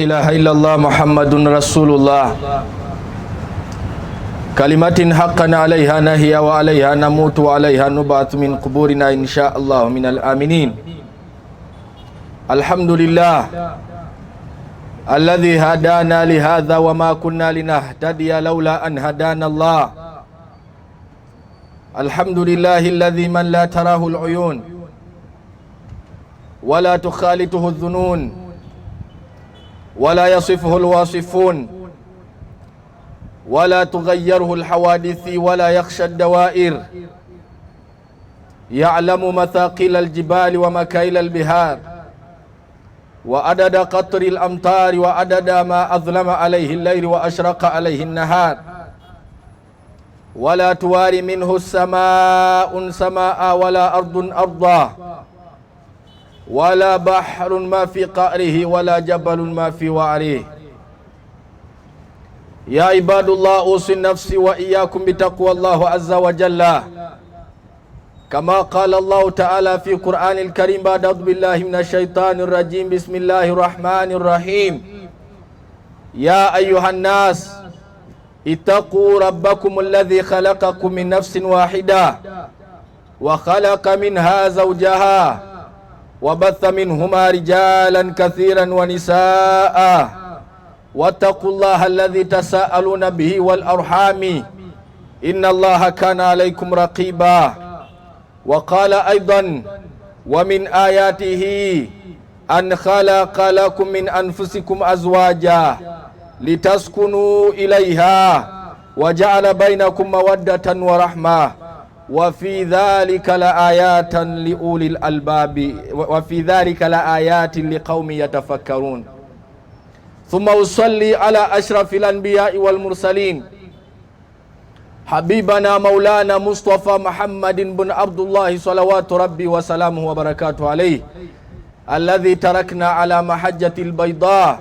إله إلا الله محمد رسول الله كلمة حقا عليها نهي وعليها نموت وعليها نبعث من قبورنا إن شاء الله من الآمنين. الحمد لله الذي هدانا لهذا وما كنا لنهتدي لولا أن هدانا الله. الحمد لله الذي من لا تراه العيون ولا تخالطه الظنون ولا يصفه الواصفون ولا تغيره الحوادث ولا يخشى الدوائر، يعلم مثاقيل الجبال ومكايل البحار وعدد قطر الأمطار وعدد ما أظلم عليه الليل وأشرق عليه النهار، ولا تواري منه السماء سماء ولا أرض أرضا ولا بحر ما في قعره ولا جبل ما في وعره. يا عباد الله أوصي نفسي وإياكم بتقوى الله عز وجل، كما قال الله تعالى في القرآن الكريم بعد أعوذ بالله من الشيطان الرجيم بسم الله الرحمن الرحيم. يا أيها الناس اتقوا ربكم الذي خلقكم من نفس واحدة وخلق منها زوجها وبث منهما رجالا كثيرا ونساء واتقوا الله الذي تساءلون به والأرحام إن الله كان عليكم رقيبا. وقال أيضا ومن آياته أن خلق لكم من أنفسكم أزواجا لتسكنوا إليها وجعل بينكم مودة ورحمة وفي ذلك لآيات لأولي الألباب وفي ذلك لآيات لقوم يتفكرون. ثم أصلي على أشرف الأنبياء والمرسلين حبيبنا مولانا مصطفى محمد بن عبد الله صلوات ربي وسلامه وبركاته عليه، الذي تركنا على محجة البيضاء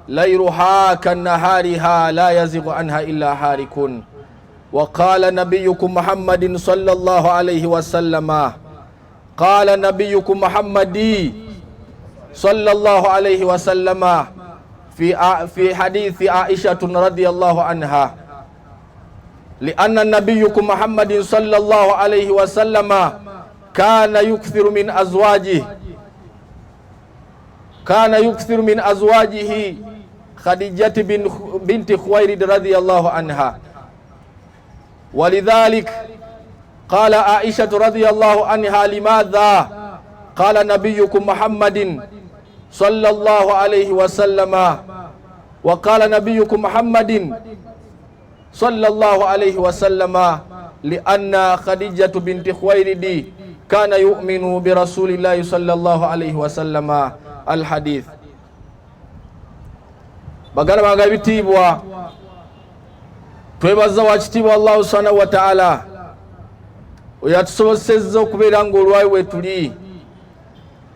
ليلها كنهارها لا يزغ عنها إلا هالك. وقال نبيكم محمد صلى الله عليه وسلم قال نبيكم محمد صلى الله عليه وسلم في حديث عائشة رضي الله عنها، لأن نبيكم محمد صلى الله عليه وسلم كان يكثر من أزواجه خديجة بنت خويلد رضي الله عنها، ولذلك قال عائشة رضي الله عنها لماذا قال نبيكم محمد صلى الله عليه وسلم وقال نبيكم محمد صلى الله عليه وسلم لأن خديجة بنت خويلد كان يؤمن برسول الله صلى الله عليه وسلم الحديث. bagala baga bitibwa twebaza wakitibwa Allah subhanahu wa ta'ala oyatusobosezza okubeera ng'olwayi wetuli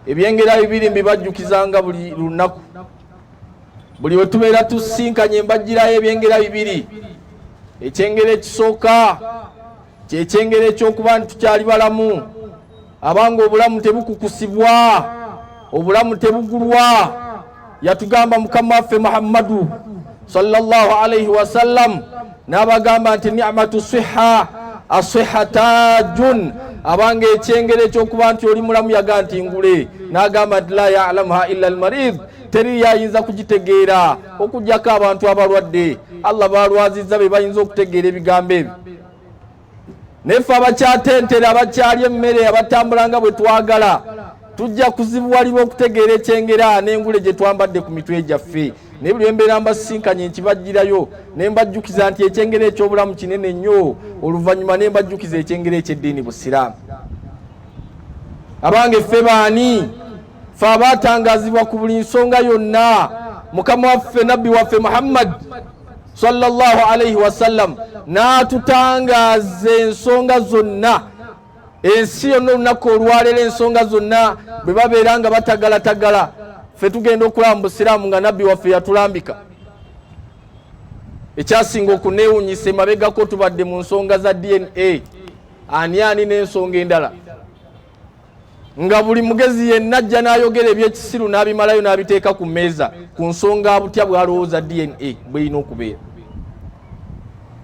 ebyengera bibiri mbibajjukizanga buli lunaku, buli wetubeera tusinkanye mbajjirayo ebyengera bibiri. Ekyengera ekisooka kyekyengera ekyokuba nti tukyali balamu, abanga obulamu tebukukusibwa, obulamu tebugulwa. Yatugamba mukama waffe Muhammadu sallallahu alayhi wasallam n'abagamba nti ni'matu siha asiha tajun, abanga ekyengera ekyokuba nti oli mulamu yaga nti ngule, n'agamba nti la ya'lamuha illa almarid, teri yayinza kugitegeera okugjako abantu abalwadde. Allah balwazizza be bayinza okutegeera ebigambo ebyo. Nefe abakyatentera abakyali emmere abatambulanga bwe twagala tujja kuzibuwalibwa okutegeera ekyengera n'engule gye twambadde ku mitwe gyaffe. Naye buli embeera mbasinkanye nkibajjirayo ne mbajjukiza nti ekyengera eky'obulamu kinene nnyo, oluvannyuma ne mbajjukiza ekyengera eky'eddiini Busiraamu. Abange ffe baani? Ffe abaatangazibwa ku buli nsonga yonna. Mukama waffe nabbi waffe Muhammad sallallahu alayhi wasallam n'atutangaza ensonga zonna. Ensi yonna olunaku olwaleero ensonga zonna bwe babeera nga batagalatagala, ffe tugenda okulaba mu Busiraamu nga nabbi waffe yatulambika. Ekyasinga okuneewuunyisa emabegako tubadde mu nsonga za DNA, ani n'ensonga endala. nga buli mugezi yenna ajja n'ayogera ebyekisiru n'abimalayo n'abiteeka ku mmeeza ku nsonga butya bw'alowooza DNA bw'erina okubeera.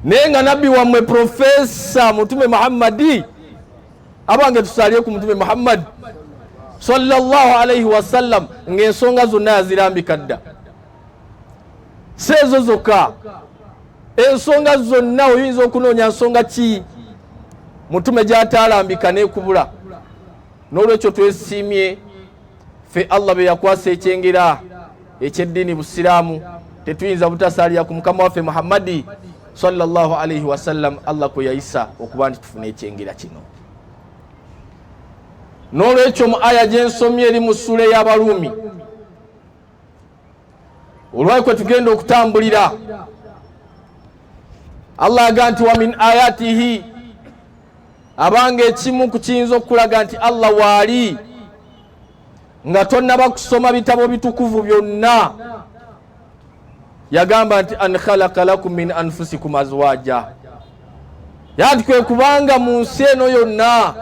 Naye nga nabbi wammwe Profesa Mutume Muhammadi, abange tusalire ku Mutume Muhammad sallallahu alaihi wasallam, ng'ensonga zonna yazirambika dda. Seezo zokka, ensonga zonna oyinza okunoonya nsonga ki Mutume gy'ataalambika n'ekubula. N'olwekyo twesiimye ffe Allah be yakwasa ekyengera eky'eddiini Busiraamu, tetuyinza butasaalira ku Mukama waffe Muhammadi sallallahu alaihi wasallam, Allah kwe yayisa okuba nti tufune ekyengera kino. N'olwekyo mu aya gy'ensomye eri mu ssula y'Abaruumi, olwali kwe tugenda okutambulira, Allah aga nti wa min ayatihi, abanga ekimu ku kiyinza okulaga nti Allah waali nga tonnaba kusoma bitabo bitukuvu byonna, yagamba nti an khalaqa lakum min anfusikum azwaja, yati kwe kubanga mu nsi eno yonna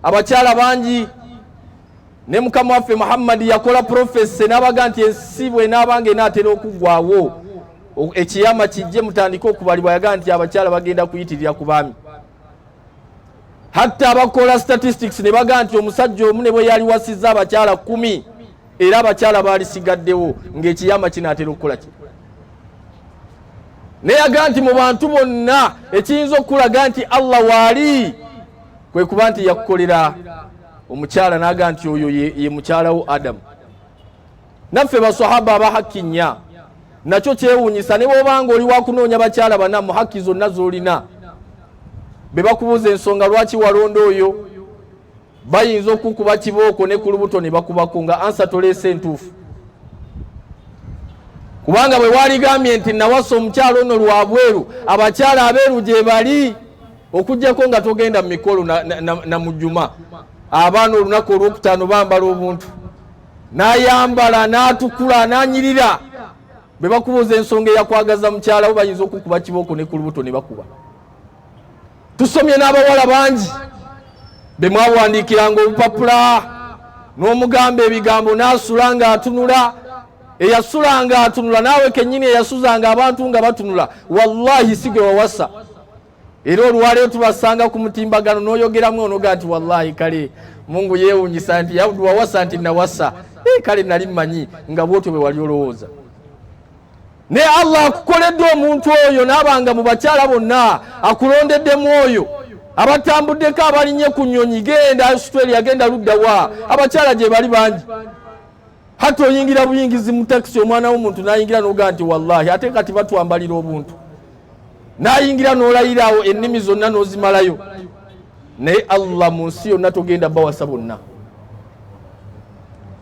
abakyala bangi, ne Mukama waffe Muhammadi yakola profesi n'abaga nti ensi bw'enaabanga enaatera okuggwaawo ekiyama kijje mutandike okubalibwa, yaga nti abakyala bagenda kuyitirira ku baami. Hatta abakola statistics ne baga nti omusajja omu ne bwe yali wasizza abakyala 10 era abakyala baali sigaddewo ng'ekiyama kinaatera okukola ki. Naye yaga nti mu bantu bonna ekiyinza okulaga nti Allah waali kwe kuba nti yakukolera omukyala, n'aga nti oyo ye mukyalawo Adamu. Naffe basahaba abahakki nnya, nakyo kyewuunyisa ne bw'obanga oli wakunoonya bakyala bana mu hakki zonna z'olina, be bakubuuza ensonga lwaki walonda oyo, bayinza okukuba kibooko ne ku lubuto ne bakubako nga ansa toleese entuufu. Kubanga bwe waligambye nti nawasa omukyala ono lwabweru, abakyala abeeru gye bali, okuggyako nga togenda mu mikolo na mujjuma. Abaana olunaku olwokutaano bambala obuntu, n'ayambala n'atukula n'anyirira. Be bakubuuza ensonga eyakwagaza mukyala wo, bayinza okukuba kibooko ne ku lubuto ne bakuba. Tusomye n'abawala bangi be mwawandiikiranga obupapula n'omugamba ebigambo n'asula ng'atunula, eyasula ng'atunula, naawe kennyini eyasuzanga abantu nga batunula, wallahi si gwe wawasa. Era olwaleero tubasanga ku mutimbagano n'oyogeramu onoga nti wallahi kale Mungu yeewunyisa nti yawudu wawasa nti nawasa, kale nali mmanyi nga bwotyo bwe wali olowooza. Ne Allah akukoledde omuntu oyo n'abanga mu bakyala bonna akulondeddemu oyo abatambuddeko abalinye ku nnyonyi, genda Australia, genda luddawa, abakyala gye bali bangi. Hata oyingira buyingizi mu taxi, omwana w'omuntu n'ayingira n'oga nti wallahi ate kati batwambalira obuntu, n'ayingira n'olayirawo ennimi zonna n'ozimalayo. Naye Allah mu nsi yonna togenda bawasa bonna.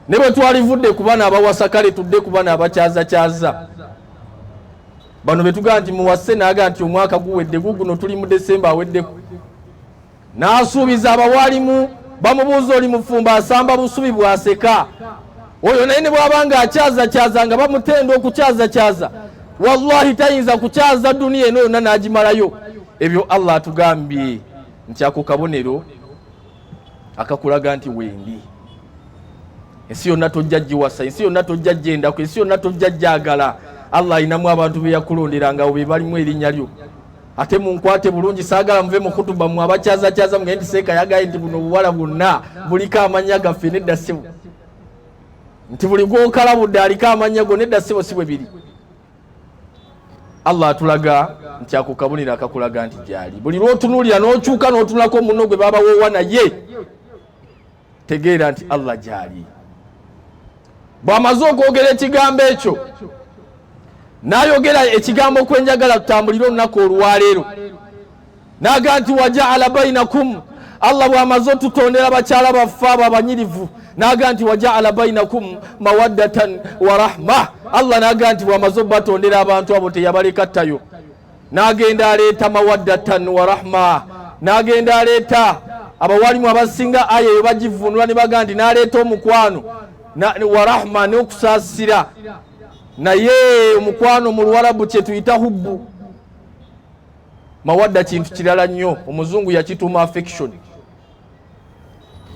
Ne bwe twalivudde ku bana abawasa, kale tudde ku bana abakyaza. Bano betuga nti muwase, n'aga nti omwaka guwedde, guguno tuli mu Desemba aweddeku. N'asuubiza abawalimu, bamubuuza oli mufumba asamba busubi bwaseka. Oyo naye ne bw'abanga akyaza nga bamutenda okukyaza, wallahi tayinza kukyaza duniya eno yonna n'agimalayo. Ebyo Allah atugambye nti ako kabonero akakulaga nti wendi. Ensi yonna tojja giwasa, ensi yonna tojja gendako, ensi yonna tojja gyagala. Allah ayinamu abantu be yakulonderanga be balimu erinnya lyo. Ate munkwate bulungi, saagala muve mu kutuba mu abakyaza mugende seeka yagaye nti buno obuwala bwonna buliko amanya gaffe, nedda ssebo. Nti buli gwokalabudde aliko amanya go, nedda ssebo si bwe biri. Allah atulaga nti ako kabonero akakulaga nti gyali. Buli lw'otunuulira n'okyuka n'otunulako munno gwe baba woowa naye, tegeera nti Allah gyali. Bw'amaze okwogera ekigambo ekyo, n'ayogera ekigambo kwenjagala tutambulire olunaku olwaleero, n'aga nti wajaala bainakum, Allah bw'amaze otutondera bakyala baffe abo abanyirivu, n'aga nti wajaala bainakum mawaddatan wa rahma. Allah n'aga nti bw'amaze obatondera abantu abo teyabaleka ttayo, n'agenda aleeta mawaddatan wa rahma, n'agenda aleeta abawalimu abasinga aya eyo bagivunula ne baga nti n'aleeta omukwano wa rahma n'okusaasira. Naye omukwano mu Luwarabu kye tuyita hubbu. Mawadda kintu kirala nnyo, omuzungu yakituuma affection.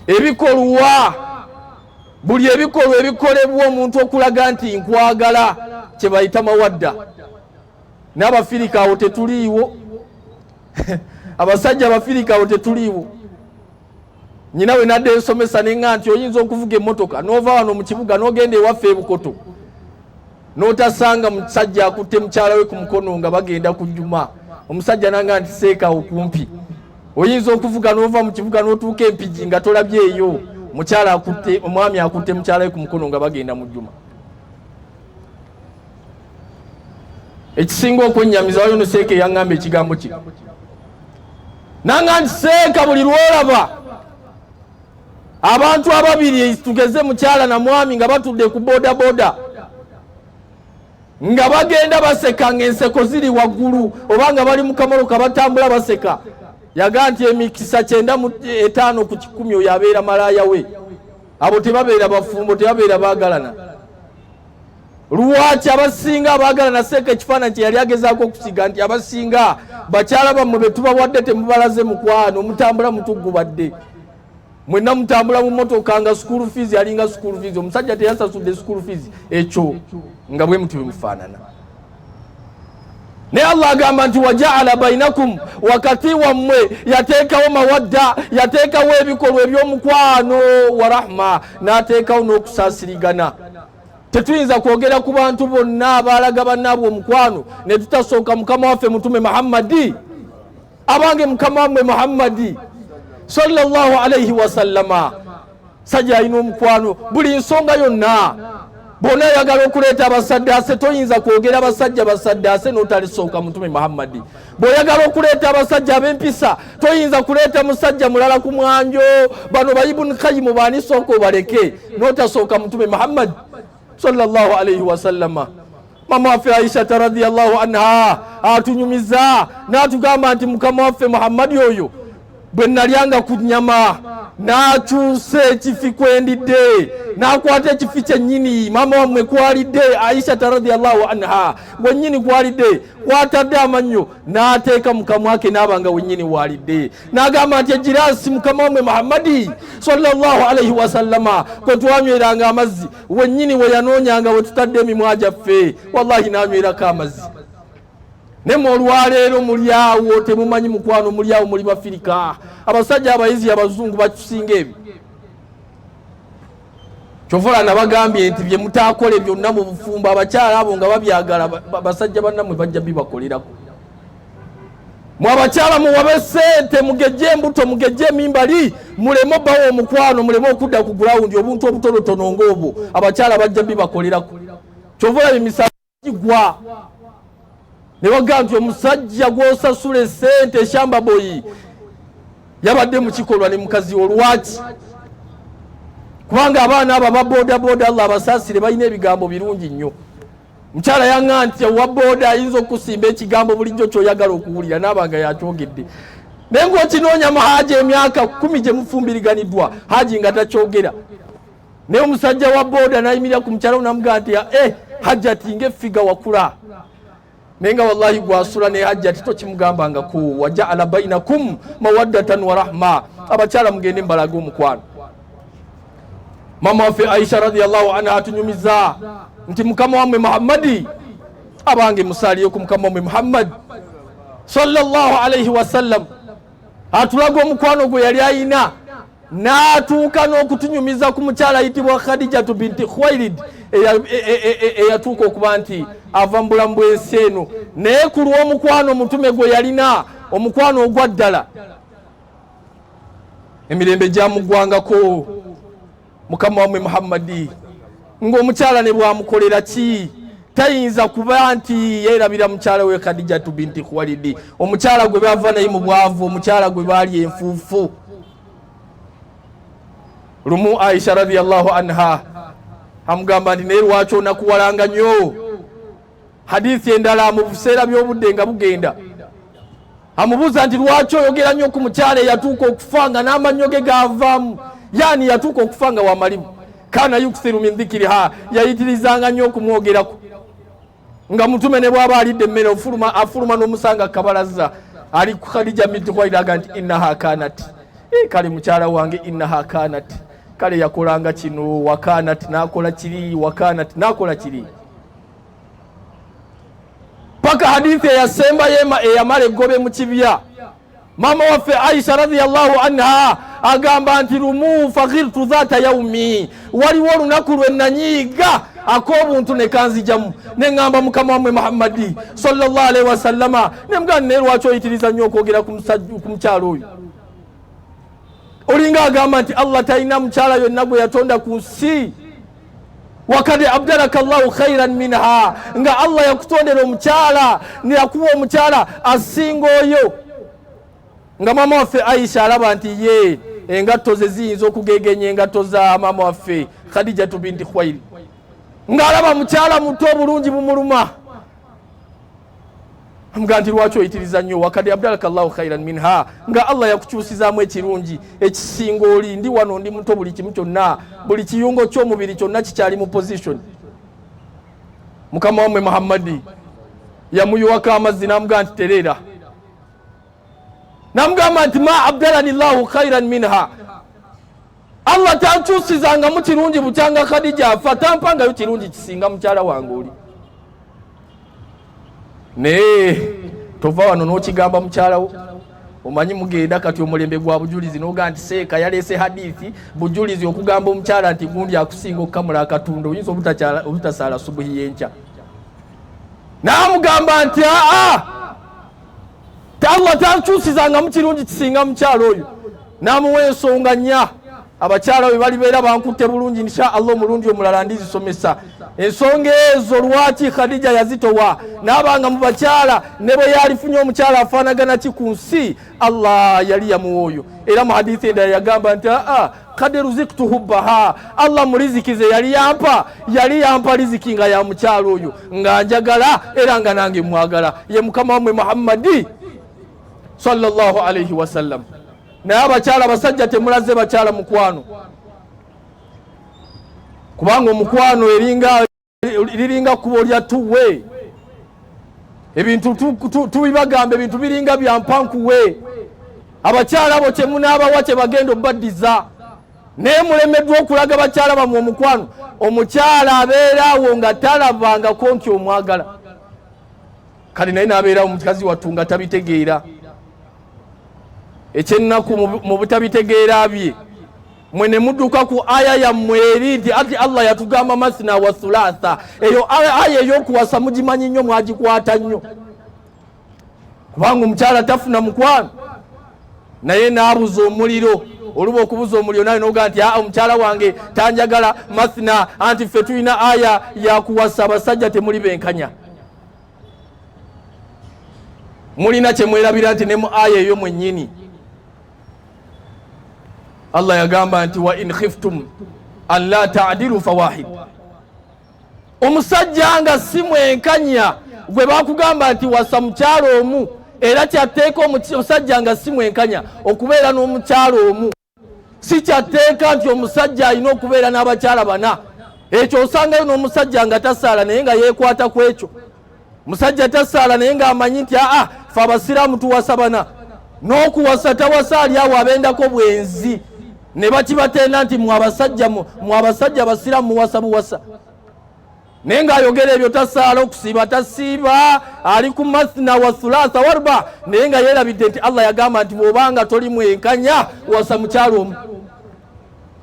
ebikolwa buli ebikolwa ebikolebwa omuntu okulaga nti nkwagala kye bayita mawadda. N'Abafirika awo tetuliiwo abasajja Abafirika awo tetuliiwo. Nyina we nadde ensomesa nenga nti oyinza okuvuga emmotoka n'ova wano mu kibuga n'ogenda ewaffe e Bukoto n'otasanga musajja akutte mukyala we ku mukono nga bagenda ku Juma. Omusajja nanga nti seeka okumpi. Oyinza okuvuga n'ova mu kibuga n'otuuka Empigi nga tolabye eyo mukyala akutte, omwami akutte mukyala we ku mukono nga bagenda mu Juma. Ekisinga okwennyamiza waliwo ne seeka eyaŋŋamba ekigambo kino. Nanga nti seeka buli lwolaba abantu ababiri tugeze mukyala na mwami nga batudde ku boda boda nga bagenda baseka ng'enseko ziri waggulu oba nga bali mu kamotoka batambula baseka, yaga nti emikisa 95 ku 100 oyo abeera malaaya we. Abo tebabeera bafumbo, tebabeera baagalana. Lwaki abasinga abaagalana seeka ekifaananyi kye yali agezaako okusiga nti abasinga bakyala bammwe be tubawadde temubalaze mukwano, mutambula mutuggubadde. Mwenna mutambula mu motoka nga school fees yalinga school fees, omusajja teyasasudde school fees, ekyo nga bwe mutu bimufaanana. Ne Allah agamba nti wajaala bainakum, wakati wammwe yateekawo mawadda, yateekawo ebikolwa eby'omukwano wa rahma, n'ateekawo n'okusaasirigana. Tetuyinza kwogera ku bantu bonna abaalaga bannaabwe omukwano ne tutasooka Mukama waffe Mutume Muhammadi. Abange Mukama wammwe Muhammadi sallallahu alayhi wa sallama sajja alina omukwano buli nsonga yonna. Bona yagala okuleeta abasaddaase, toyinza kwogera abasajja basaddaase n'otalisooka Mutume Muhammadi. Bw'oyagala okuleeta abasajja ab'empisa toyinza kuleeta musajja mulala ku mwanjo, bano ba Ibn Qayyim baani sooka obaleke n'otasooka Mutume Muhammadi sallallahu alayhi wa sallama. Mama waffe Aisha radhiyallahu anha atunyumiza n'atugamba nti Mukama waffe Muhammadi oyo bwe nalyanga ku nnyama n'akyusa ekifi kwendidde n'akwata ekifi kyennyini mama wammwe kwalidde Aisha radhiyallahu anha wennyini kwalidde, kwatadde amannyo n'ateeka mu kamwa ke n'abanga wennyini walidde, n'agamba nti ejiraasi Mukama wammwe Muhammadi sallallahu alayhi wa sallama kwe twanyweranga amazzi wennyini we yanoonyanga we tutadde emimwa gyaffe, wallahi n'anywerako amazzi. Nemo olwaleero mulyawo temumanyi mukwano, mulyawo muli Bafirika, abasajja abayizi abazungu bakusinga ebyo. Kyovula nabagambye nti bye mutaakole byonna mu bufumbo abakyala abo nga babyagala basajja bannammwe bajja bibakolerako. Mwe abakyala muwabe ssente, mugejje embuto, mugejje emimbali, muleme obbawo omukwano, muleme okudda ku gulawundi obuntu obutonotono ng'obwo abakyala bajja bibakolerako. Kyovula emisala gigwa ne bagamba nti omusajja gw'osasula essente eshamba boyi yabadde mu kikolwa ne mukazi olwaki. Kubanga abaana abo ababoda boda Allah abasaasire balina ebigambo birungi nnyo. Mukyala yaŋŋa nti owa boda ayinza okusimba ekigambo bulijjo ky'oyagala okuwulira n'abanga yakyogedde. Naye ng'okinoonya mu Haji emyaka 10 gye mufumbiriganiddwa, Haji nga takyogera. Naye omusajja wa boda n'ayimirira ku mukyala n'amugamba nti Hajjati ng'effiga wakula. Nenga wallahi gwasula ne Hajjati tokimugambangako. Wajaala bainakum mawaddatan wa rahma, abakyala mugende mbalaga omukwano. Mama waffe Aisha radhiyallahu anha atunyumiza nti Mukama wammwe Muhammadi, abange musaliyo ku Mukama wammwe Muhammad sallallahu alayhi wa sallam, atulaga omukwano gwe yali ayina n'atuuka n'okutunyumiza ku mukyala ayitibwa Khadijatu binti Khuwailid eyatuuka okuba nti ava mu bulamu bw'ensi eno. Naye ku lw'omukwano omutume gwe yalina, omukwano ogwa ddala, emirembe gyamugwangako Mukama wammwe Muhammadi ng'omukyala ne bwamukolera ki tayinza kuba nti yeerabira mukyala we Khadijatu binti Khuwailid, omukyala gwe bava naye mu bwavu, omukyala gwe baali enfuufu. Lumu Aisha radhiyallahu anha amugamba nti naye lwaki onakuwalanga nnyo? Hadithi endala mu buseera by'obudde nga bugenda amubuuza nti lwaki oyogera nnyo ku mukyala eyatuuka okufa nga n'amannyo ge gaavaamu, yani yatuuka okufa nga wamalimu. Kana yukthiru min dhikriha, yayitirizanga nnyo okumwogerako. Nga mutume ne bw'aba alidde emmere afuluma n'omusanga kabalaza ali ku Khadija binti Khuwailid nti innaha kanat kale mukyala wange innaha kanat kale yakolanga kino wakanat nakola kiri wakanat nakola kiri paka hadithi yasemba yema eyamale gobe mu kibya mama waffe Aisha radhiyallahu anha agamba nti rumu faghirtu dhata yaumi waliwo olunaku lwe nanyiiga ak'obuntu ne kanzijamu ne ngamba mukama wamwe Muhammadi sallallahu alaihi wasallama ne mugani ne lwaki oyitiriza nnyo okwogera ku mukyalo oyo olinga agamba nti Allah talina mukyala yonna gwe yatonda ku nsi wakati abdalaka Allahu khairan minha nga Allah yakutondera omukyala ne yakuwa omukyala asinga oyo nga mama waffe Aisha alaba nti ye engatto ze ziyinza okugegenya engatto za mama waffe Khadija binti Khuwailid nga alaba mukyala muto bulungi bumuluma amuga nti lwaki oyitiriza nnyo wakati abdalaka Allahu khairan minha nga Allah yakukyusizaamu ekirungi ekisinga oli ndi wano ndi muto buli kimu kyonna buli kiyungo ky'omubiri kyonna kikyali mu position mukama wamwe Muhammadi yamuyiwako amazzi n'amuga nti terera namugamba nti ma abdalani Allahu khairan minha Allah tankyusizanga mu kirungi bukyanga Khadija afa tampangayo kirungi kisinga mukyala wange oli naye tova wano n'okigamba mukyalawo omanyi mugenda kati omulembe gwa bujulizi n'oga nti seeka yaleese hadithi bujulizi okugamba omukyala nti gundi akusinga okukamula akatundu oyinza obutasaala subuhi yenkya naamugamba nti Allah tankyusizanga mu kirungi kisinga mukyalo oyo namuwa ensonga nnya abakyala bwe balibeera bankutte bulungi insha Allah omulundi omulala ndizisomesa ensonga ezo lwaki Khadija yazitowa n'abanga mu bakyala ne bwe yalifunye omukyala afaanagana ki ku nsi Allah yali yamuwa oyo era mu hadithi endala yagamba nti kad ruziktu hubbaha Allah mu riziki ze yali yampa riziki nga ya mukyalo oyo nga njagala era nga nange mwagala ye mukama wamwe Muhammadi sallallahu alayhi wasallam naye abakyala basajja temulaze bakyala mukwano kubanga omukwano liringa kubo lya tuwe ebintu tubibagamba ebintu biringa byampankuwe abakyala abo kyemunaabawa kye bagenda obaddiza naye mulemeddwa okulaga bakyala bamwe omukwano omukyala abeeraawo nga talabangako nti omwagala kale naye n'abeerawo mukazi wattu nga tabitegeera ekyennaku mu butabitegeera bye mwe ne mudduka ku aya yammwe eri nti ati Allah yatugamba masina wa thulatha eyo aya ey'okuwasa mugimanyi nnyo mwagikwata nnyo kubanga omukyala tafuna mukwano naye n'abuza omuliro oluba okubuza omuliro naye n'oga nti omukyala wange tanjagala masina anti ffe tulina aya yakuwasa abasajja temuli benkanya mulina kyemwerabira nti ne mu aya eyo mwennyini Allah yagamba nti wa in khiftum an la ta'dilu fawahid omusajja nga si mwenkanya gwe bakugamba nti wasa mukyalo omu era kyateeka omusajja nga si mwenkanya okubeera n'omukyalo omu si kyateeka nti omusajja alina okubeera n'abakyala bana ekyo osangayo n'omusajja nga tasaala naye nga yeekwata ku ekyo musajja tasaala naye ng'amanyi nti fe abasiraamu tuwasa bana n'okuwasa tawasa ali awo abendako bwenzi ne bakibatenda nti mwabasajja abasiraamu muwasa buwasa naye ng'ayogera ebyo tasaala okusiiba tasiiba ali ku mathna wa thulatha warba naye nga yeerabidde nti Allah yagamba nti bw'obanga toli mwenkanya wasa mukyalo omu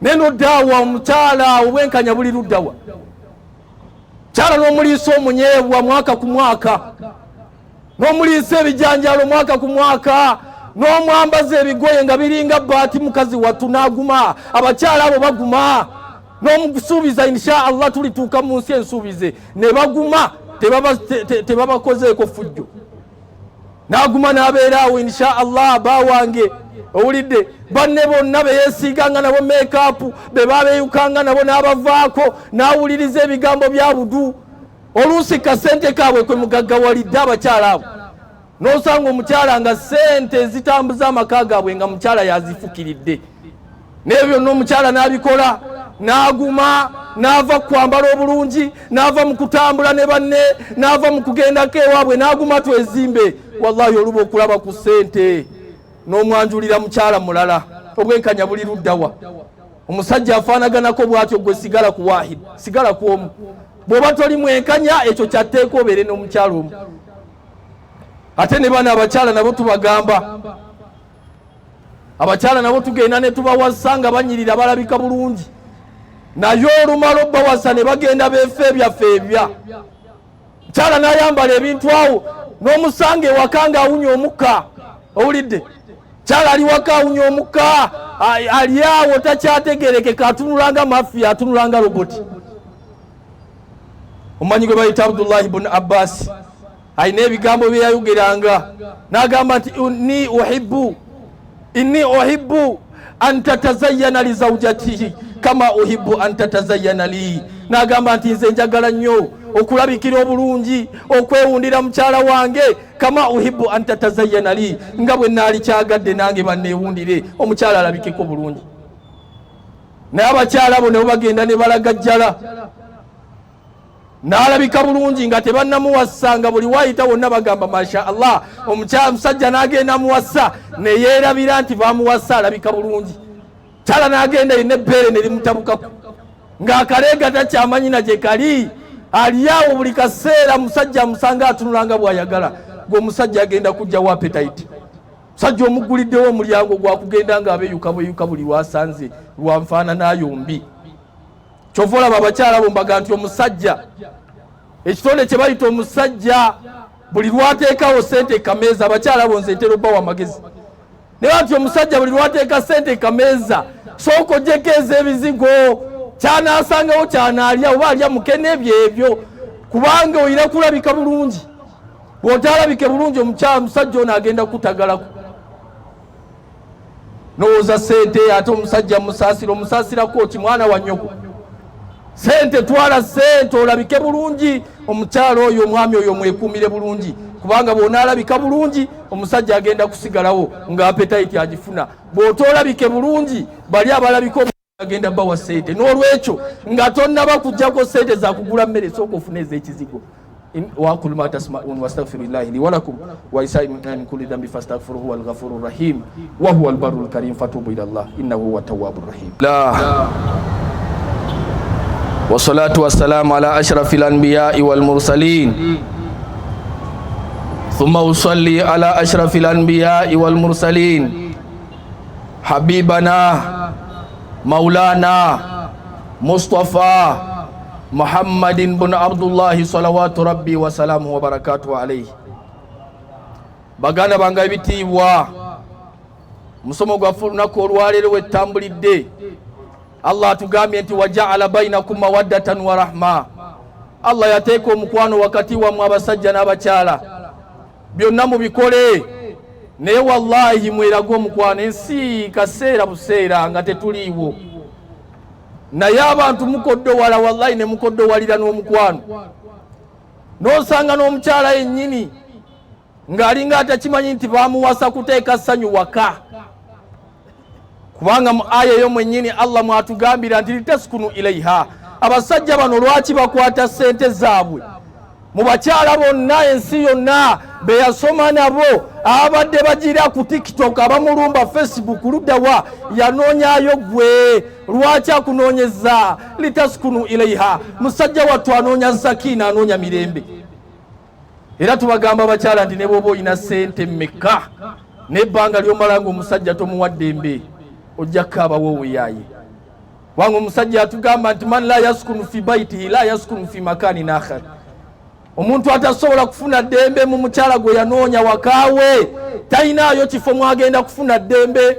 naye n'oddaawa omukyala obwenkanya buli luddawa kyala n'omuliisa omunyeebwa mwaka ku mwaka n'omuliisa ebijanjalo mwaka ku mwaka n'omwambaza ebigoye nga biringa bbaati mukazi wattu n'aguma abakyala abo baguma n'omusuubiza insha Allah tulituuka mu nsi ensuubize ne baguma tebabakozeeko fujjo n'aguma n'abeeraawo insha Allah bawange owulidde banne bonna beyeesiiganga nabo meekaapu be babeeyukanga nabo n'abavaako n'awuliriza ebigambo bya budu oluusi kasente kaabwe kwe mugaggawalidde abakyala abo n'osanga omukyala nga sente zitambuza amaka gaabwe nga mukyala yazifukiridde naye byonna omukyala n'abikola n'aguma n'ava kwambala obulungi n'ava mu kutambula ne banne n'ava mu kugendako ewaabwe n'aguma twezimbe wallahi oluba okulaba ku sente n'omwanjulira mukyala mulala obwenkanya buli luddawa omusajja afaanaganako bw'atyo gwe sigala ku wahid sigala ku omu bw'oba toli mwenkanya ekyo kyatteeka obeere n'omukyalo omu ate ne bana abakyala nabo tubagamba abakyala nabo tugenda ne tubawasa nga banyirira balabika bulungi naye olumala obbawasa ne bagenda beefeebyafeebya mukyala n'ayambala ebintu awo n'omusanga ewaka nga awunya omukka owulidde kyala ali waka awunya omukka ali awo takyategerekeka atunulanga mafiya atunulanga roboti omanyi gwe bayita Abdullahi ibn Abbas ayina ebigambo bye yayogeranga n'agamba nti inni uhibbu an tatazayyana li zawjatihi kama uhibbu an tatazayyana li n'agamba nti nze njagala nnyo okulabikira obulungi okwewundira mukyala wange kama uhibbu an tatazayyana li nga bwe naali kyagadde nange banneewundire omukyala alabikeko bulungi naye abakyala bo ne bagenda ne balagajjala n'alabika bulungi nga tebannamuwassa buli waayita wonna bagamba masha Allah omusajja n'agenda muwassa ne yeerabira nti bamuwassa alabika bulungi kyala n'agenda yina ebbeere ne limutabukako ng'akaleega takyamanyina gye kali ali awo buli kaseera musajja amusanga atunulanga bw'ayagala gweomusajja agenda kujjawo appetite musajja omuguliddewo omulyango gwakugenda nga abeeyuka bweyuka buli lwasanze lwanfaanana yombi kyova olaba abakyala bo mbaga nti omusajja ekitonde kye bayita omusajja buli lwateekawo sente kameeza abakyala bo nze ntera obbawo amagezi naye nti omusajja buli lwateeka sente kameeza sooka ogyeko ez'ebizigo kyanaasangawo kyanaalya oba alya mukene ebyo kubanga oyina kulabika bulungi bw'otaalabike bulungi omusajja ono agenda kutagalako nowooza sente ate omusajja omusaasirako ki mwana wa nnyoko sente twala sente olabike bulungi omukyalo oyo omwami oyo mwekuumire bulungi kubanga bw'onaalabika bulungi omusajja agenda kusigalawo nga appetite agifuna bw'otoolabike bulungi bali abalabika agenda bawa sente n'olwekyo nga tonnaba kujjako sente za kugula mmere sooka ofuna ez'ekizigo وأقول ما تسمعون واستغفر الله لي ولكم ولسائر من كل ذنب فاستغفروه هو الغفور الرحيم وهو البر الكريم فتوبوا إلى الله إنه هو التواب الرحيم لا والصلاة والسلام على أشرف الأنبياء والمرسلين ثم أصلي على أشرف الأنبياء والمرسلين حبيبنا مولانا مصطفى محمد بن عبد الله صلوات ربي وسلامه وبركاته عليه baganda banga ebitiibwa musomo gwaffe olunaku olwaleero wetambulidde Allah atugambye nti wajaala bainakum mawaddatan wa rahma Allah yateeka omukwano wakati wammwe abasajja n'abakyala byonna mubikole naye wallahi mweraga omukwano ensi kaseera buseera nga tetuliiwo naye abantu mukoddowala wallahi ne mukoddowalira n'omukwano n'osanga n'omukyala yennyini ng'alinga atakimanyi nti bamuwasa kuteeka ssanyu waka kubanga mu aya eyo mwennyini Allah mwatugambira nti litaskunu ilaiha abasajja bano lwaki bakwata ssente zaabwe mu bakyala bonna ensi yonna be yasoma nabo abadde bagira ku TikTok abamulumba Facebook luddawa yanoonyayo gwe lwaki akunoonyeza litaskunu ilaiha musajja wattu anoonya sakina anoonya mirembe era tubagamba abakyala nti ne bw'oba oyina ssente mmeka n'ebbanga ly'omala ng'omusajja tomuwadde embe ojja kukaabawo weeyaaye wange omusajja atugamba nti man la yaskunu fi baitihi la yaskunu fi makanin akhar omuntu atasobola kufuna ddembe mu mukyala gwe yanoonya wakaawe talinaayo kifo mwagenda kufuna ddembe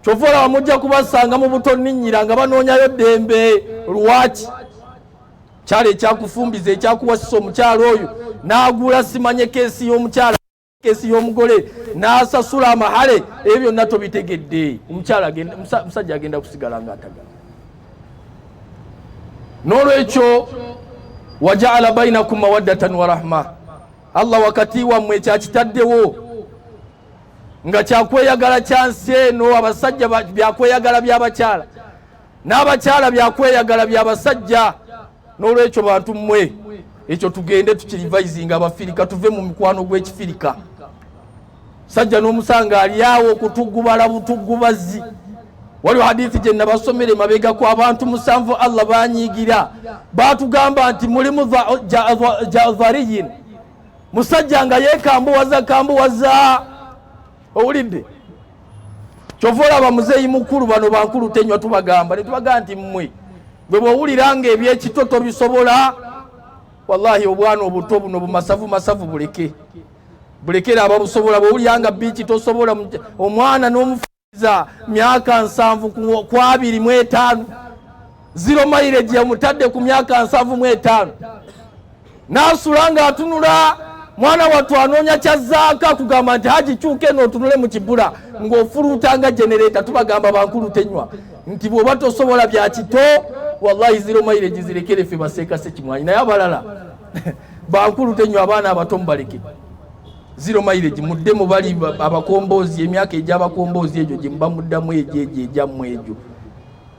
kyova olaba mujja kubasanga mu butonninnyira nga banoonyayo ddembe lwaki kyala ekyakufumbiza ekyakuwasisa omukyala oyo n'agula simanye keesi y'omukyala keesi y'omugole n'asasula amahale ebyo byonna tobitegedde omusajja agenda kusigala nga atagala n'olwekyo wajaala bainakum mawaddatan wa rahma Allah wakati wammwe kyakitaddewo nga kyakweyagala kyansi eno abasajja byakweyagala by'abakyala n'abakyala byakweyagala by'abasajja n'olwekyo bantu mmwe ekyo tugende tukirivisinga abafirika tuve mu mikwano gw'ekifirika sajja n'omusanga aliawo okutugubala butugubazi. Waliwo hadithi gye nabasomere mabega ku abantu 7 Allah banyigira batugamba nti mulimu ja'dhariyin musajja nga yekambuwaza owulidde kyovola bamuzeeyi mukulu bano bankulu tenywa tubagamba ne tubagamba nti mmwe bwe bwowuliranga ebyekitoto bisobola wallahi obwana obuto buno bumasavu bulekera ababusobola bwowuliranga biiki tosobola omwana n'omufuza myaka 7 ku 25 0 mileage yamutadde ku myaka 75 nasulanga atunula mwana watu anoonya kyazaaka kugamba nti hagikyuke n'otunule mu kibula ng'ofulutanga generator tubagamba bankulu tenywa nti bw'oba tosobola bya kito wallahi 0 mileage zirekere ffe baseeka Ssekimwanyi naye abalala bankulu tenywa abaana abato mubaleke 0 mileage mudde mu bali abakomboozi emyaka egy'abakomboozi egyo gye muba muddamu egyammwe egyo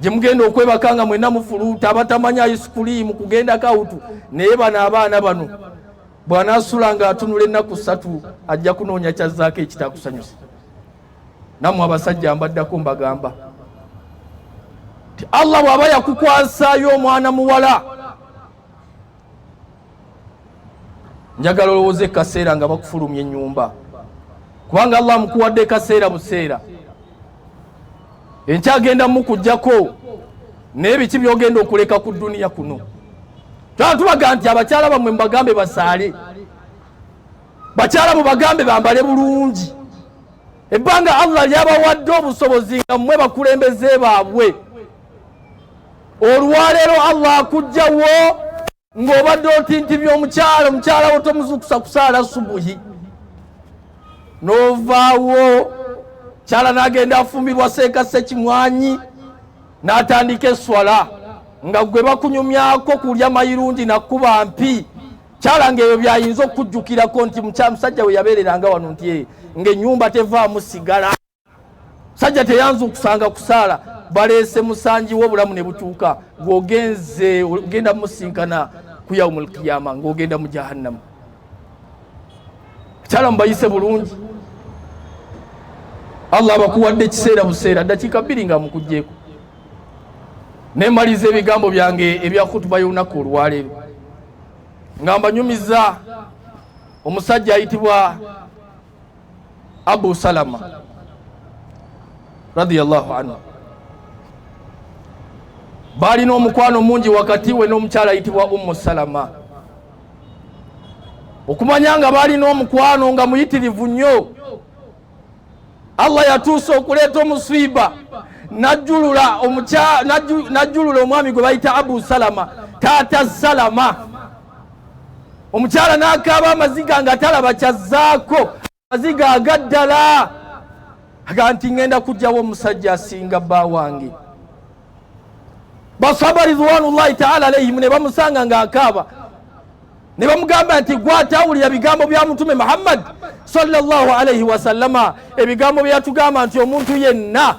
gye mugenda okwebakanga mwenna mufuluuta abatamanya ice cream kugenda kawutu naye bano abaana bano bw'anasulanga atunula ennaku 3 ajja kunoonya kyazaako ekitakusanyusa. Nammwe abasajja mbaddako mbagamba ti Allah bw'aba yakukwasaayo omwana muwala njagala olowooza ekaseera nga bakufulumya ennyumba kubanga Allah mukuwadde kaseera buseera enkyagenda mukujjako naye biki byogenda okuleka ku duniya kuno. Tubaga nti abakyala bamwe mbagambe basaale bakyala mubagambe bambale bulungi ebbanga Allah lyabawadde obusobozi nga mmwe bakulembeze baabwe olwaleero Allah akujjawo ng'obadde otintimya omukyala wo tomuzukusa kusaala subuhi n'ovaawo kyala n'agenda afumbirwa seeka Ssekimwanyi n'atandika eswala nga gwe bakunyumyako kulya mayirungi nakuba mpi kyala ng'ebyo byayinza okujjukirako nti musajja we yabeereranga wano nti ng'ennyumba tevaamu sigala sajja teyanza okusanga kusaala baleese musanjiwo obulamu ne butuuka ng'ogenze ogenda musinkana ku yaumul qiyama ng'ogenda mu jahannamu. Kyala mubayise bulungi Allah abakuwadde ekiseera buseera ddakiika 2 nga mukugjeeko. Nemaliza ebigambo byange ebya khutuba y'olunaku olwaleero nga mbanyumiza omusajja ayitibwa Abu Salama radiyallahu anhu. Balina omukwano mungi wakati we n'omukyala ayitibwa Ummu Salama. Okumanya nga balina omukwano nga muyitirivu nnyo Allah yatuusa okuleeta omuswiba najjulula omwami gwe bayita Abu Salama taata Salama. Omukyala n'akaaba amaziga nga talaba kyazzaako amaziga agaddala aga nti ngenda kujjawo omusajja asinga bba wange. Basahaba ridwanullahi ta'ala alayhim ne bamusanga ng'akaaba ne bamugamba nti gwatawulira bigambo bya Mutume Muhammad sallallahu alayhi wasallama ebigambo byatugamba nti omuntu yenna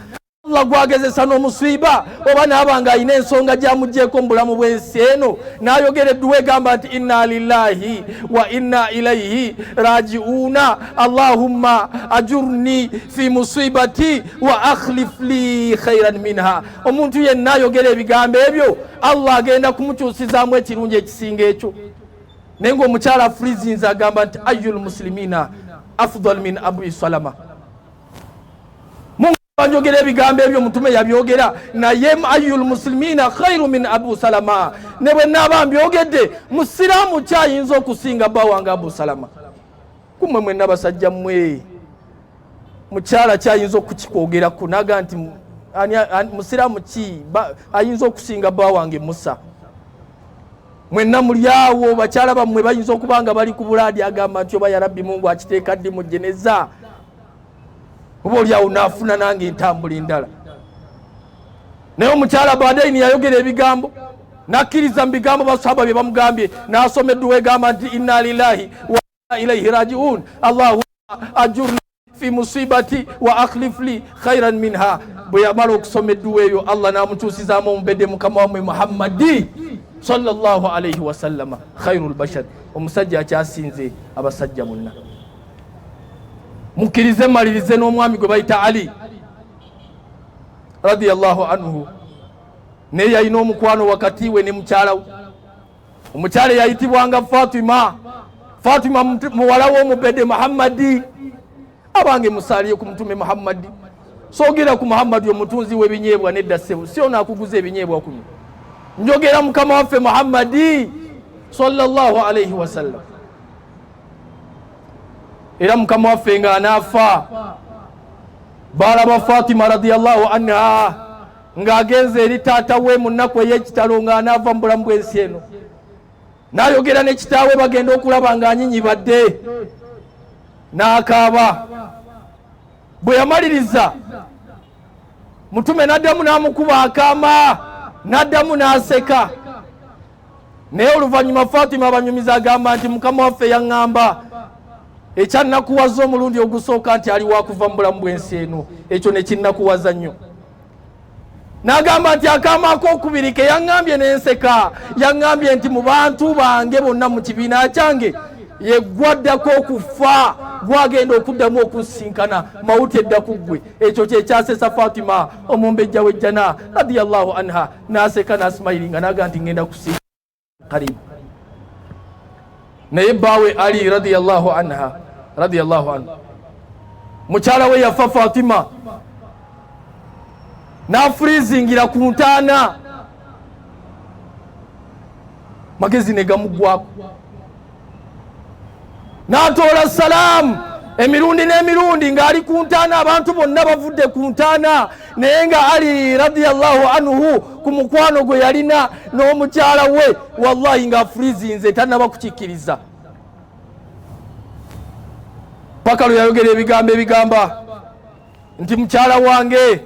Allah gwagezesa n'omuswiba oba naabanga alina ensonga gyamugjeeko mu bulamu bw'ensi eno n'ayogera edduwa egamba nti inna lillahi wa inna ilayhi raji'una allahumma ajurni fi musibati wa akhlif li khairan minha. Omuntu yenna ayogera ebigambo ebyo Allah agenda kumukyusizaamu ekirungi ekisinga ekyo. Naye ng'omukyala afurizinza agamba nti ayyul muslimina afdal min Abu Salama. Banjogera ebigambo ebyo Mutume yabyogera naye ayyul muslimina khairu min Abu Salama. Ne bwe naaba mbyogedde musiraamu kyayinza okusinga bba wange Abu Salama. Kumwe mwenna basajja mmwe mukyala kyayinza okukikwogerako naga nti musiraamu ki ayinza okusinga bba wange Musa. Mwenna mulyawo bakyala bammwe bayinza okubanga bali ku bulaadi agamba nti oba ya Rabbi Mungu akiteeka ddi mu jeneza oba olyawo naafuna nange entambula endala. Naye omukyala Badaini yayogera ebigambo nakkiriza mu bigambo basahaba bye bamugambye n'asoma edduwa egamba nti inna lillahi wa inna ilayhi raji'un allahumma ajurni fi musibati wa akhlif li khairan minha. Bwe yamala okusoma edduwa eyo Allah n'amukyusizaamu omubedde mukama wamwe Muhammadi sallallahu alayhi wasallama khairul bashar, omusajja akyasinze abasajja bonna. mukirize malirize n'omwami gwe bayita Ali radiyallahu anhu naye yalina omukwano wakati we ne mukyala we. Omukyala yayitibwanga Fatima muwala w'omubede Muhammadi. Abange musaliye ku mutume Muhammadi. Sogera ku Muhammadi omutunzi w'ebinyeebwa nedda ssebo si ono akuguza ebinyeebwa kuno. Njogera mukama waffe Muhammadi sallallahu alayhi wasallam. Era mukama waffe nga anaafa balaba Fatima radiyallahu anha ng'agenze eri taata we mu nnaku ey'ekitalo nga anaava mu bulamu bw'ensi eno. N'ayogera ne kitaawe bagenda okulaba ng'anyinyibadde n'akaaba. Bwe yamaliriza mutume n'addamu n'amukuba akaama n'addamu n'aseka. Naye oluvannyuma Fatima abanyumiza agamba nti mukama waffe yaŋŋamba ekyannakuwaza omulundi ogusooka nti ali wakuva mu bulamu bw'ensi eno. Ekyo ne kinnakuwaza nnyo. N'agamba nti akaama ak'okubiri ke yaŋŋambye n'enseka, yaŋŋambye nti mu bantu bange bonna mu kibiina kyange ye gwaddako okufa gwagenda okuddamu okusinkana mawuti edda ku ggwe. Ekyo kye kyasesa Fatima omumbejja w'ejjana radiyallahu anha n'aseka n'asimayiringa n'aga nti ngenda kusinka karibu. Naye bbaawe Ali radiyallahu anhu mukyala we yafa Fatima n'afurizingira ku ntaana magezi ne gamuggwako. N'atoola salaamu emirundi n'emirundi ng'ali ku ntaana, abantu bonna bavudde ku ntaana, naye nga Ali radiyallahu anhu ku mukwano gwe yalina n'omukyala we wallahi ng'afurizinze tannaba kukikkiriza. Paka lwe yayogera ebigambo ebigamba nti mukyala wange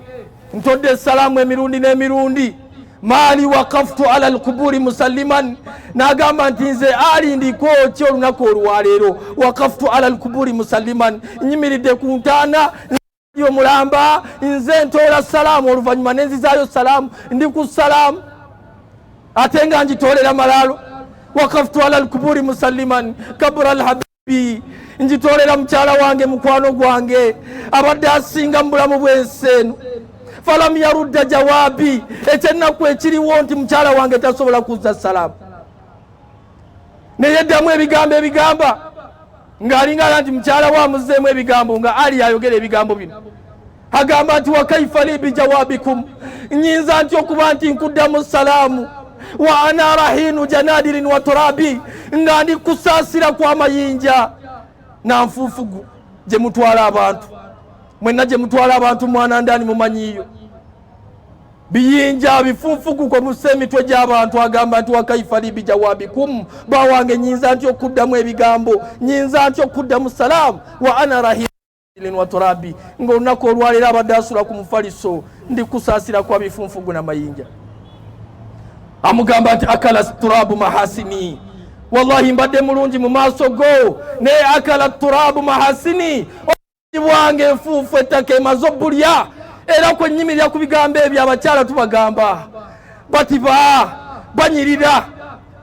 ntodde salaamu emirundi n'emirundi, maali waqaftu ala alquburi musalliman. N'agamba nti nze Ali ndiko ki olunaku olwaleero, waqaftu ala alquburi musalliman, nyimiridde ku ntaana omulamba nze ntoola salaamu, oluvannyuma nenzizaayo salaamu, ndi ku salaamu ate nga njitoolera malaalo. Waqaftu ala alquburi musalliman kabura alhabibi, njitoolera mukyala wange mukwano gwange abadde asinga mu bulamu bw'ensi eno. Falam yarudda jawaabi, ekyennaku ekiriwo nti mukyala wange tasobola kuzza salaamu. Naye eddamu ebigambo ebigamba ng'alingana nti mukyala we amuzzeemu ebigambo nga Ali ayogera ebigambo bino. Agamba nti wa kaifa li bijawaabikum, nyinza nti okuba nti nkuddamu salaamu wa ana rahinu janadirin wa turabi, nga ndi kusaasira kw'amayinja nanfuufugu gye mutwala abantu. Mwenna gye mutwala abantu mwana ndani mumanyiyo biyinja bifunfugu kwe mussa emitwe gy'abantu. Agamba nti wakaifa li bijawaabikum, bawange nyinza nti okuddamu ebigambo, nyinza nti okuddamu salaamu wa ana rahim wa turabi, nga olunaku olwaleero abadde asula ku mufaliso ndi kusaasira kwa bifunfugu n'amayinja. Amugamba nti akala turabu mahasini, wallahi mbadde mulungi mu maaso go, naye akala turabu mahasini, bwange enfuufu ettaka emaze obbulya. Era kwe nnyimirira ku bigambo ebyo abakyala tubagamba batiba banyirira,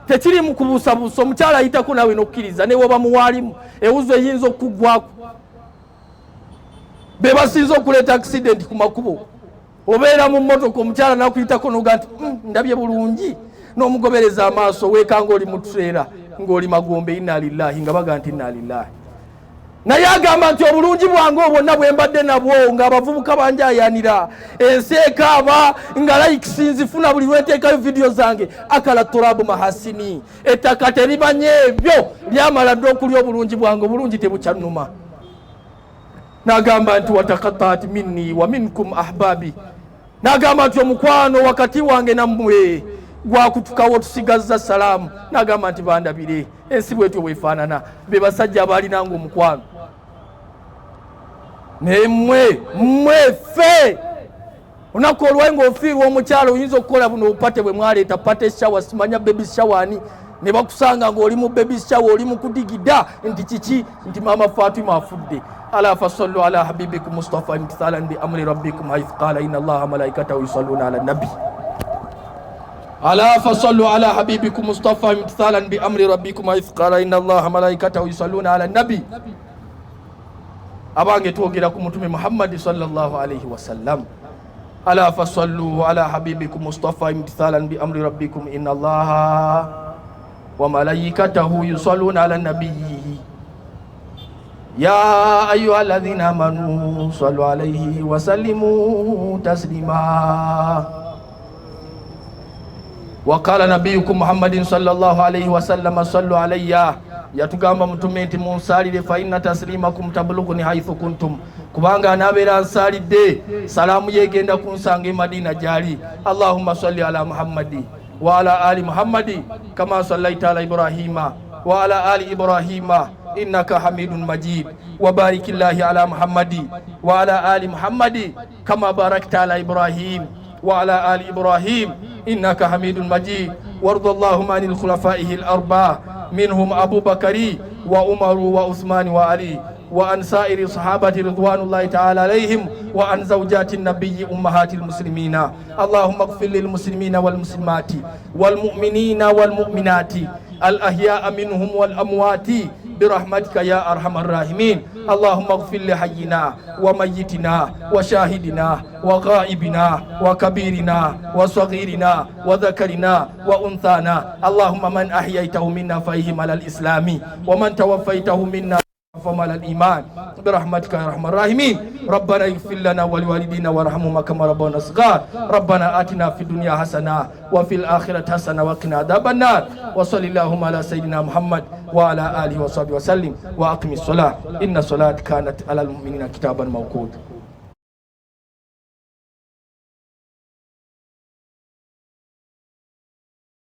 tekiri mu kubuusabuusa. Omukyala ayitako nawe n'okkiriza, ne woba muwaalimu ewuzo eyinza okuggwako. Be basinza okuleeta accident ku makubo, obeera mu mmotoka omukyala nakuyitako noga nti ndabye bulungi, n'omugobereza amaaso weekanga oli mu tureera ng'oli magombe inna lillahi, nga baga nti inna lillahi. Naye agamba nti obulungi bwange obwonna bwe mbadde nabwo ng'abavubuka banjayanira, ensi ekaaba nga likes nzifuna buli lwenteekayo vidiyo zange. Akala turabu mahasini, ettaka terimanye ebyo lyamala dde okulya obulungi bwange, obulungi tebukyannuma. N'agamba nti watakataat minni wa minkum ahbabi, n'agamba nti omukwano wakati wange nammwe gwakutukawo, tusigazza salaamu. N'agamba nti bandabire ensi bwetyo bwefaanana, be basajja abaalinanga omukwano. Naye mmwe ffe olunaku olwayi ng'ofiirwa omukyalo oyinza okukola buno obupate bwe mwaleeta pate shawa, simanya baby shower ni, ne bakusanga ng'oli mu baby shower oli mu kudigida nti kiki, nti maama Fatima afudde. Ala fasallu ala habibikum Mustafa imtithalan bi amri rabbikum haythu qala inna Allaha malaikatahu yusalluna ala nabi. Ala fasallu ala habibikum Mustafa imtithalan bi amri rabbikum haythu qala inna Allaha malaikatahu yusalluna ala nabi. abange twogera ku mutume Muhammad sallallahu alayhi wa sallam. Ala fasallu ala habibikum Mustafa imtithalan bi amri rabbikum inna Allaha wa malaikatahu yusalluna ala nabiyyi ya ayyuhalladhina amanu sallu alayhi wa sallimu taslima. Wa qala nabiyukum Muhammadin sallallahu alayhi wa sallam sallu alayya, yatugamba mutume nti munsalire fa inna taslimakum tablughuni haythu kuntum, kubanga anabeera ansalidde salaamu yegenda kunsanga e Madina gyali. Allahumma salli ala Muhammadi wa ala ali Muhammadi kama sallaita ala Ibrahima wa ala ali Ibrahima innaka hamidun majid. Wa barikillahi ala Muhammadi wa ala ali Muhammadi kama barakta ala Ibrahim wa ala ali Ibrahim innaka hamidun majid. Warda Allahumma anil khulafaihi al-arba minhum Abu Bakari wa Umaru wa Uthmani wa Ali wa an sa'iri sahabati ridwanullahi ta'ala alayhim wa an zawjati an-nabiyyi ummahatil muslimina. Allahumma ighfir lil muslimina wal muslimati wal mu'minina wal mu'minati al ahya'a minhum wal amwati برحمتك يا أرحم الراحمين. اللهم اغفر لحينا وميتنا وشاهدنا وغائبنا وكبيرنا وصغيرنا وذكرنا وأنثانا. اللهم من أحييته منا فأحيه على الإسلام ومن توفيته منا فمال الإيمان برحمتك يا أرحم الراحمين. ربنا اغفر لنا ولوالدينا وارحمهما كما ربونا صغار. ربنا آتنا في الدنيا حسنة وفي الآخرة حسنة وقنا عذاب النار. وصلى اللهم على سيدنا محمد وعلى آله وصحبه وسلم وأقم الصلاة إن الصلاة كانت على المؤمنين كتابا موقوتا.